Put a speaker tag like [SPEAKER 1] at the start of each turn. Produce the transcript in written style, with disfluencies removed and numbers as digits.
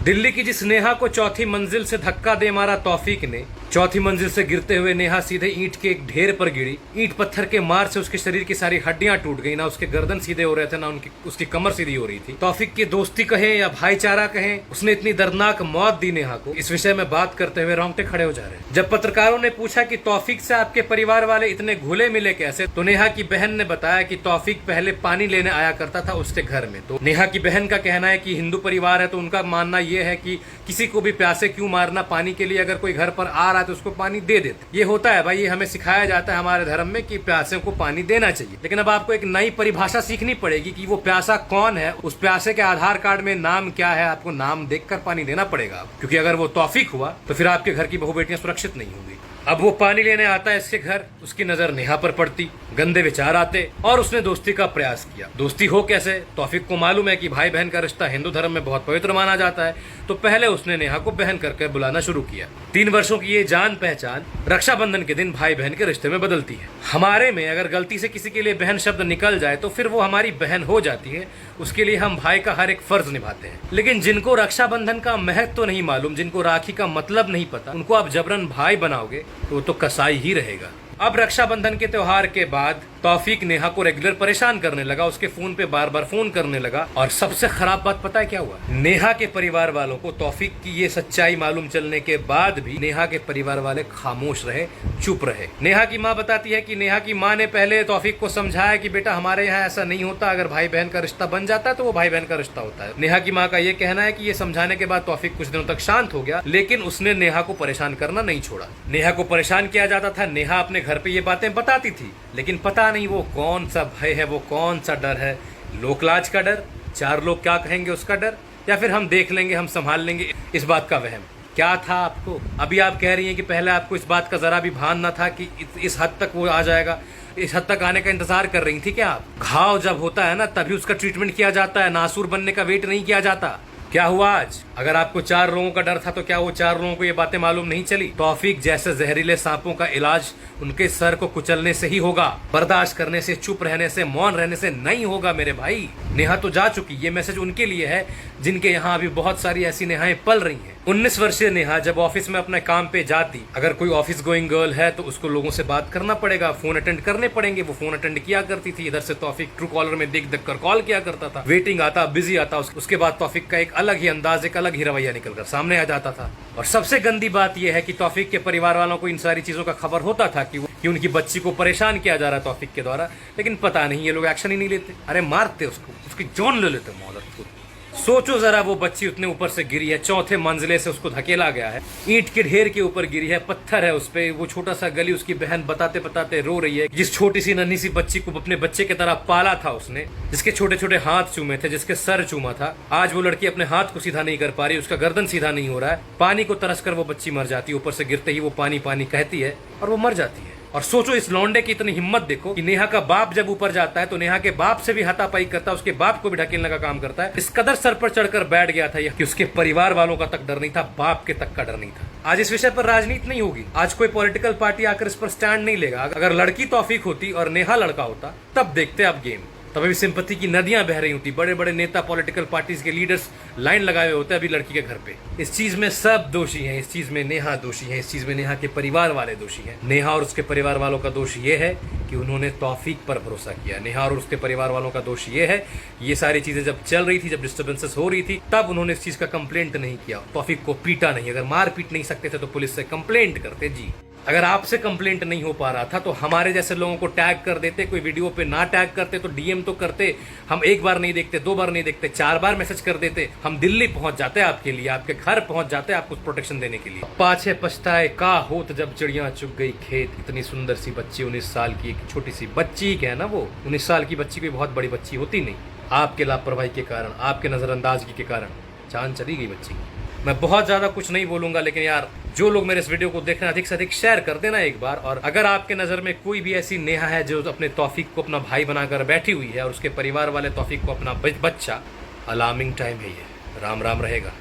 [SPEAKER 1] दिल्ली की जिस नेहा को चौथी मंजिल से धक्का दे मारा तौफीक ने, चौथी मंजिल से गिरते हुए नेहा सीधे ईंट के एक ढेर पर गिरी। ईंट पत्थर के मार से उसके शरीर की सारी हड्डियां टूट गई, ना उसके गर्दन सीधे हो रहे थे, ना उसकी कमर सीधी हो रही थी। तौफीक की दोस्ती कहें या भाईचारा कहें, उसने इतनी दर्दनाक मौत दी नेहा को। इस विषय में बात करते हुए रोंगटे खड़े हो जा रहे हैं। जब पत्रकारों ने पूछा कि तौफीक से आपके परिवार वाले इतने घुले मिले कैसे, तो नेहा की बहन ने बताया कि तौफीक पहले पानी लेने आया करता था उसके घर में। तो नेहा की बहन का कहना है कि हिंदू परिवार है, तो उनका मानना यह है कि किसी को भी प्यासे क्यों मारना, पानी के लिए अगर कोई घर पर आ रहा है तो उसको पानी दे देते। ये होता है भाई, ये हमें सिखाया जाता है हमारे धर्म में कि प्यासे को पानी देना चाहिए। लेकिन अब आपको एक नई परिभाषा सीखनी पड़ेगी कि वो प्यासा कौन है, उस प्यासे के आधार कार्ड में नाम क्या है, आपको नाम देखकर पानी देना पड़ेगा। क्योंकि अगर वो तौफीक हुआ तो फिर आपके घर की बहू बेटियां सुरक्षित नहीं होंगी। अब वो पानी लेने आता है इसके घर, उसकी नजर नेहा पर पड़ती, गंदे विचार आते और उसने दोस्ती का प्रयास किया। दोस्ती हो कैसे? तौफीक को मालूम है कि भाई बहन का रिश्ता हिंदू धर्म में बहुत पवित्र माना जाता है, तो पहले उसने नेहा को बहन करके बुलाना शुरू किया। 3 वर्षों की ये जान पहचान रक्षाबंधन के दिन भाई बहन के रिश्ते में बदलती है। हमारे में अगर गलती से किसी के लिए बहन शब्द निकल जाए तो फिर वो हमारी बहन हो जाती है। उसके लिए हम भाई का हर एक फर्ज निभाते हैं। लेकिन जिनको रक्षाबंधन का महत्व तो नहीं मालूम, जिनको राखी का मतलब नहीं पता, उनको आप जबरन भाई बनाओगे तो वो तो कसाई ही रहेगा। अब रक्षाबंधन के त्योहार के बाद तौफीक नेहा को रेगुलर परेशान करने लगा, उसके फोन पे बार बार फोन करने लगा। और सबसे खराब बात पता है क्या हुआ? नेहा के परिवार वालों को तौफीक की ये सच्चाई मालूम चलने के बाद भी नेहा के परिवार वाले खामोश रहे, चुप रहे। नेहा की माँ बताती है कि नेहा की माँ ने पहले तौफीक को समझाया कि बेटा हमारे यहाँ ऐसा नहीं होता, अगर भाई बहन का रिश्ता बन जाता है तो वो भाई बहन का रिश्ता होता है। नेहा की माँ का ये कहना है कि ये समझाने के बाद तौफीक कुछ दिनों तक शांत हो गया, लेकिन उसने नेहा को परेशान करना नहीं छोड़ा। नेहा को परेशान किया जाता था, नेहा अपने घर पे ये बातें बताती थी, लेकिन पता नहीं वो कौन सा भय है, वो कौन सा डर है। लोकलाज का डर, 4 लोग क्या कहेंगे उसका डर, या फिर हम देख लेंगे, हम संभाल लेंगे, इस बात का वहम। क्या था आपको? अभी आप कह रही हैं कि पहले आपको इस बात का जरा भी भान न था कि इस हद तक वो आ जाएगा, इस हद तक आने का इंतजार कर रही थी क्या आप? घाव जब होता है ना तभी उसका ट्रीटमेंट किया जाता है, नासूर बनने का वेट नहीं किया जाता। क्या हुआ आज? अगर आपको 4 लोगों का डर था तो क्या वो 4 लोगों को ये बातें मालूम नहीं चली? तौफीक जैसे जहरीले सांपों का इलाज उनके सर को कुचलने से ही होगा, बर्दाश्त करने से, चुप रहने से, मौन रहने से नहीं होगा मेरे भाई। नेहा तो जा चुकी, ये मैसेज उनके लिए है जिनके यहाँ अभी बहुत सारी ऐसी नेहाएं पल रही हैं। 19 वर्षीय नेहा जब ऑफिस में अपने काम पे जाती, अगर कोई ऑफिस गोइंग गर्ल है तो उसको लोगों से बात करना पड़ेगा, फोन अटेंड करने पड़ेंगे। वो फोन अटेंड किया करती थी, इधर से तौफीक ट्रू कॉलर में देख कर कॉल किया करता था। वेटिंग आता, बिजी आता, उसके बाद तौफीक का एक अलग ही अंदाज, एक अलग ही रवैया निकलकर सामने आ जाता था। और सबसे गंदी बात यह है कि तौफीक के परिवार वालों को इन सारी चीजों का खबर होता था कि उनकी बच्ची को परेशान किया जा रहा है तौफीक के द्वारा, लेकिन पता नहीं ये लोग एक्शन ही नहीं लेते। अरे मारते उसको, उसकी जान ले लेते मौत। सोचो जरा, वो बच्ची उतने ऊपर से गिरी है, 4थे मंजिले से उसको धकेला गया है, ईंट के ढेर के ऊपर गिरी है, पत्थर है उस पे, वो छोटा सा गली, उसकी बहन बताते बताते रो रही है। जिस छोटी सी नन्ही सी बच्ची को अपने बच्चे की तरह पाला था उसने, जिसके छोटे छोटे हाथ चूमे थे, जिसके सर चूमा था, आज वो लड़की अपने हाथ को सीधा नहीं कर पा रही, उसका गर्दन सीधा नहीं हो रहा है। पानी को तरस कर वो बच्ची मर जाती है, ऊपर से गिरते ही वो पानी पानी कहती है और वो मर जाती है। और सोचो इस लौंडे की इतनी हिम्मत देखो कि नेहा का बाप जब ऊपर जाता है तो नेहा के बाप से भी हाथापाई करता है, उसके बाप को भी ढकेलने का काम करता है। इस कदर सर पर चढ़कर बैठ गया था कि उसके परिवार वालों का तक डर नहीं था, बाप के तक का डर नहीं था। आज इस विषय पर राजनीति नहीं होगी, आज कोई पॉलिटिकल पार्टी आकर इस पर स्टैंड नहीं लेगा। अगर लड़की तौफीक होती और नेहा लड़का होता तब देखते आप गेम, तब अभी सिंपैथी की नदियां बह रही होती, बड़े बड़े नेता, पॉलिटिकल पार्टीज के लीडर्स लाइन लगाए हुए होते अभी लड़की के घर पे। इस चीज में सब दोषी हैं, इस चीज में नेहा दोषी है, इस चीज में नेहा के परिवार वाले दोषी हैं। नेहा और उसके परिवार वालों का दोष ये है कि उन्होंने तौफीक पर भरोसा किया। नेहा और उसके परिवार वालों का दोष ये है, ये सारी चीजें जब चल रही थी, जब डिस्टर्बेंसेस हो रही थी, तब उन्होंने इस चीज का कंप्लेंट नहीं किया, तौफीक को पीटा नहीं। अगर मार पीट नहीं सकते थे तो पुलिस से कंप्लेंट करते। जी, अगर आपसे कंप्लेंट नहीं हो पा रहा था तो हमारे जैसे लोगों को टैग कर देते, कोई वीडियो पे ना टैग करते तो डीएम तो करते। हम 1 बार नहीं देखते, 2 बार नहीं देखते, 4 बार मैसेज कर देते, हम दिल्ली पहुंच जाते आपके लिए, आपके घर पहुंच जाते आपको प्रोटेक्शन देने के लिए। पाछे पछताए का होत जब चिड़िया चुग गई खेत। इतनी सुंदर सी बच्ची, 19 साल की एक छोटी सी बच्ची क्या है ना, वो 19 साल की बच्ची कोई बहुत बड़ी बच्ची होती नहीं। आपके लापरवाही के कारण, आपके नजरअंदाजगी के कारण जान चली गई बच्ची। मैं बहुत ज्यादा कुछ नहीं बोलूंगा, लेकिन यार जो लोग मेरे इस वीडियो को देख रहे हैं अधिक से अधिक शेयर कर देना एक बार। और अगर आपके नजर में कोई भी ऐसी नेहा है जो अपने तौफीक को अपना भाई बनाकर बैठी हुई है और उसके परिवार वाले तौफीक को अपना बच्चा, अलार्मिंग टाइम है ये। राम राम रहेगा।